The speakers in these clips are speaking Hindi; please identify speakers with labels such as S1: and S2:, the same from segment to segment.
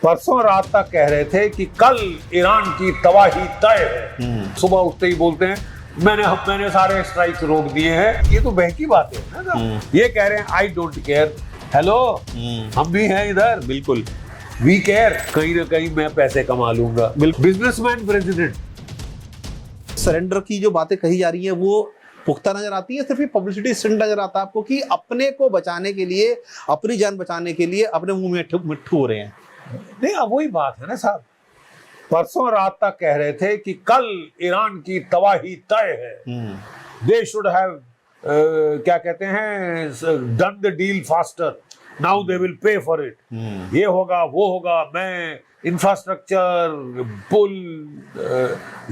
S1: परसों रात तक कह रहे थे कि कल ईरान की तबाही तय है। सुबह उठते ही बोलते हैं मैंने सारे स्ट्राइक्स रोक दिए हैं। ये तो बहकी बात है ना। ये कह रहे हैं आई डोंट केयर। हेलो, हम भी हैं इधर।
S2: बिल्कुल
S1: वी केयर। कहीं ना कहीं मैं पैसे कमा लूंगा। Businessman president.
S2: सरेंडर की जो बातें कही जा रही है वो पुख्ता नजर आती है, सिर्फ ये पब्लिसिटी स्टंट नजर आता है आपको कि अपने को बचाने के लिए, अपनी जान बचाने के लिए अपने मुंह में मिट्ठू हो रहे हैं।
S1: नहीं, अब वही बात है ना साहब। परसों रात तक कह रहे थे कि कल ईरान की तबाही तय है। दे शुड हैव क्या कहते हैं, done the deal faster. Now they will pay for it. ये होगा, वो होगा, मैं इंफ्रास्ट्रक्चर, पुल,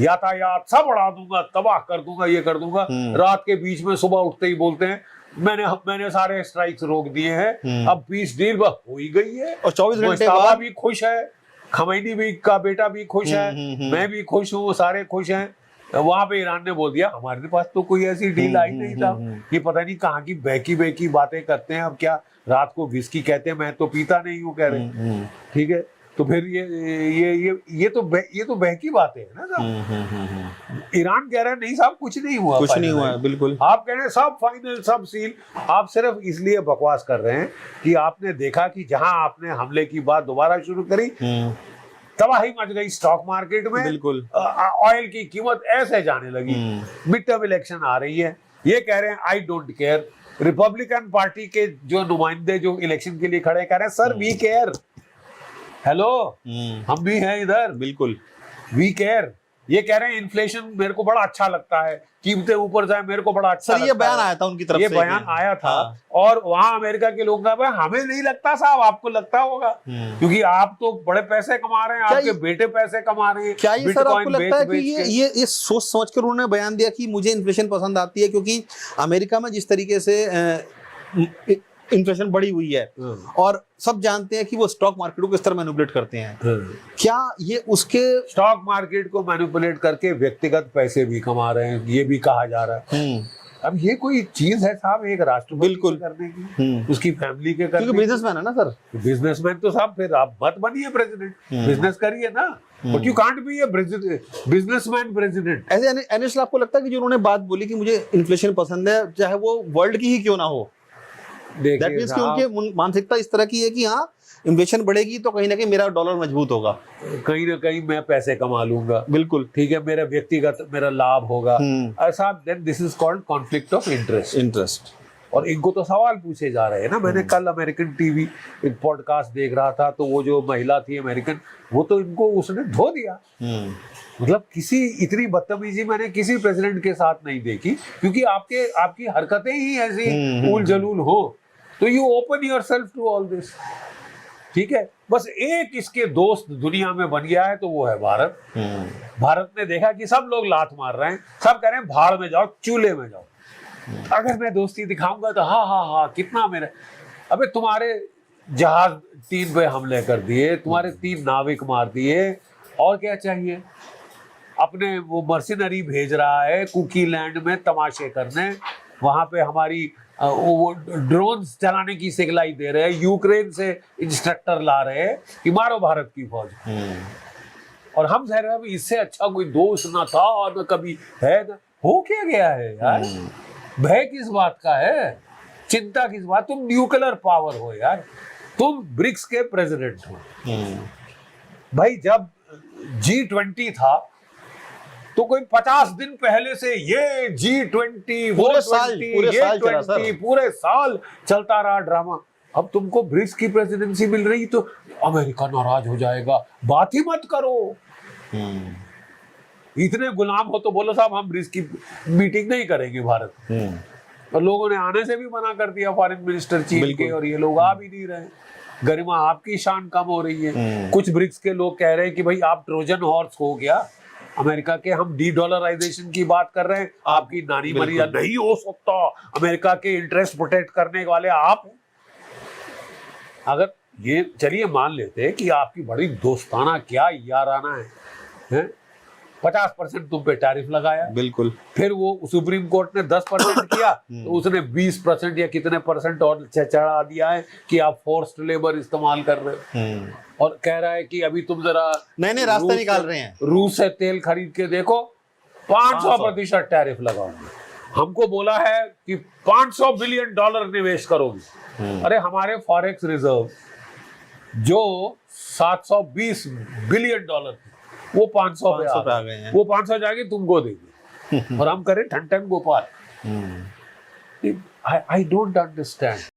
S1: यातायात सब उड़ा दूंगा, तबाह कर दूंगा, ये कर दूंगा। रात के बीच में सुबह उठते ही बोलते हैं मैंने सारे स्ट्राइक्स रोक दिए हैं। अब पीस डील हो ही गई है
S2: और 24 घंटे
S1: बाद
S2: बाद
S1: भी खुश है, खमैनी भी का बेटा भी खुश है, मैं भी खुश हूँ, सारे खुश हैं। वहां पे ईरान ने बोल दिया हमारे पास तो कोई ऐसी डील आई नहीं था। ये पता नहीं कहाँ की बहकी बातें करते हैं। अब क्या रात को विस्की कहते हैं, मैं तो पीता नहीं हूँ कह रहे। ठीक है, तो फिर ये तो बहकी बातें है ना साहब। ईरान कह रहा है नहीं साहब, कुछ नहीं हुआ,
S2: कुछ नहीं हुआ है। बिल्कुल,
S1: आप कह रहे हैं सब फाइनल, सब सील। आप सिर्फ इसलिए बकवास कर रहे हैं कि आपने देखा कि जहां आपने हमले की बात दोबारा शुरू करी, तबाही मच गई स्टॉक मार्केट में।
S2: बिल्कुल,
S1: ऑयल की कीमत ऐसे जाने लगी। मिड टर्म इलेक्शन आ रही है, ये कह रहे हैं I don't care. Republican party के जो नुमाइंदे जो इलेक्शन के लिए खड़े कह रहे हैं सर वी केयर। हेलो, हम भी हैं इधर।
S2: बिल्कुल,
S1: वी केयर। ये कह रहे हैं इन्फ्लेशन मेरे को बड़ा अच्छा लगता है, कीमतें ऊपर जाए मेरे को बड़ा अच्छा लगता है।
S2: ये बयान आया था उनकी तरफ से,
S1: ये बयान आया था। और वहां अमेरिका के लोग कहा हमें नहीं लगता साहब, आपको लगता होगा क्योंकि आप तो बड़े पैसे कमा रहे हैं, आपके बेटे पैसे कमा रहे हैं।
S2: क्या ये सर आपको लगता है कि ये सोच समझ कर उन्होंने बयान दिया कि मुझे इन्फ्लेशन पसंद आती है, क्योंकि अमेरिका में जिस तरीके से इन्फ्लेशन बढ़ी हुई है और सब जानते हैं कि वो स्टॉक मार्केट को किस तरह मैनिपुलेट करते हैं, क्या ये उसके
S1: स्टॉक मार्केट को मैनिपुलेट करके व्यक्तिगत पैसे भी कमा रहे हैं, ये भी कहा जा रहा है। अब ये कोई चीज है साहब एक राष्ट्र
S2: बिल्कुल
S1: करने की, उसकी फैमिली के करने,
S2: क्योंकि बिजनेसमैन है ना सर।
S1: बिजनेसमैन तो साहब फिर आप मत बनिए प्रेसिडेंट, बिजनेस करिए ना। But you can't be a businessman president.
S2: ऐसे अनिल, आपको लगता है कि जो उन्होंने बात बोली कि मुझे इन्फ्लेशन पसंद है, चाहे वो वर्ल्ड की ही क्यों ना हो, दैट मींस कि उनकी मानसिकता इस तरह की है कि हाँ इन्फ्लेशन बढ़ेगी तो कहीं ना कहीं मेरा डॉलर मजबूत होगा,
S1: कहीं ना कहीं मैं पैसे कमा लूंगा।
S2: बिल्कुल
S1: ठीक है, मेरा व्यक्तिगत मेरा लाभ होगा। ऐसा then this is called conflict of interest. और इनको तो सवाल पूछे जा रहे हैं ना। मैंने कल अमेरिकन टीवी एक पॉडकास्ट देख रहा था, तो वो जो महिला थी अमेरिकन, वो तो इनको उसने धो दिया। मतलब किसी इतनी बदतमीजी मैंने किसी प्रेसिडेंट के साथ नहीं देखी, क्योंकि आपकी हरकतें ही ऐसी उल जलूल हो तो you open yourself to all this. ठीक है, बस एक इसके दोस्त दुनिया में बन गया है, तो वो है भारत। भारत ने देखा कि सब लोग लात मार रहे हैं, सब कह रहे हैं भाड़ में जाओ, चूल्हे में जाओ। अगर मैं दोस्ती दिखाऊंगा तो हाँ कितना मेरा। अबे तुम्हारे जहाज 3 पे हमले कर दिए, तुम्हारे 3 नाविक मार दिए, और क्या चाहिए। अपने वो मर्सिनरी भेज रहा है कुकी लैंड में तमाशे करने, वहां पे हमारी वो ड्रोन्स चलाने की सिखलाई दे रहे हैं, यूक्रेन से इंस्ट्रक्टर ला रहे हैं कि मारो भारत की फौज। और हम कह रहे हैं इससे अच्छा कोई दोस्त ना था और न कभी है ना। हो क्या गया है यार, भय किस बात का है, चिंता किस बात। तुम न्यूक्लियर पावर हो यार, तुम ब्रिक्स के प्रेसिडेंट हो भाई। जब G20 था तो कोई 50 दिन पहले से ये G20
S2: पूरे साल
S1: चलता रहा ड्रामा। अब तुमको ब्रिक्स की प्रेसिडेंसी मिल रही तो अमेरिका नाराज हो जाएगा, बात ही मत करो। इतने गुलाम हो तो बोलो साहब हम ब्रिक्स की मीटिंग नहीं करेंगे भारत। और लोगों ने आने से भी मना कर दिया, फॉरेन मिनिस्टर चीन के, और ये लोग आ भी नहीं रहे। गरिमा आपकी शान कम हो रही है। कुछ ब्रिक्स के लोग कह रहे हैं कि भाई आप ट्रोजन हॉर्स हो गया अमेरिका के, हम डी-डॉलराइजेशन की बात कर रहे हैं, आपकी नानी मरी नहीं हो सकता। अमेरिका के इंटरेस्ट प्रोटेक्ट करने वाले आप। अगर ये चलिए मान लेते हैं कि आपकी बड़ी दोस्ताना क्या याराना है? 50% तुम पे टैरिफ लगाया,
S2: बिल्कुल।
S1: फिर वो सुप्रीम कोर्ट ने 10% किया तो उसने 20% या कितने परसेंट और चढ़ा दिया है कि आप फोर्स्ड लेबर इस्तेमाल कर रहे हो, और कह रहा है कि अभी तुम जरा
S2: नए रास्ते निकाल रहे हैं,
S1: रूस से तेल खरीद के देखो 500% टैरिफ लगाओगे। हमको बोला है कि $500 बिलियन निवेश करोगे। अरे हमारे फॉरेक्स रिजर्व जो $720 बिलियन वो 500 पे आ गए हैं, वो 500 जाएंगे तुमको देंगे और हम करें ठन ठन गोपाल। I don't understand.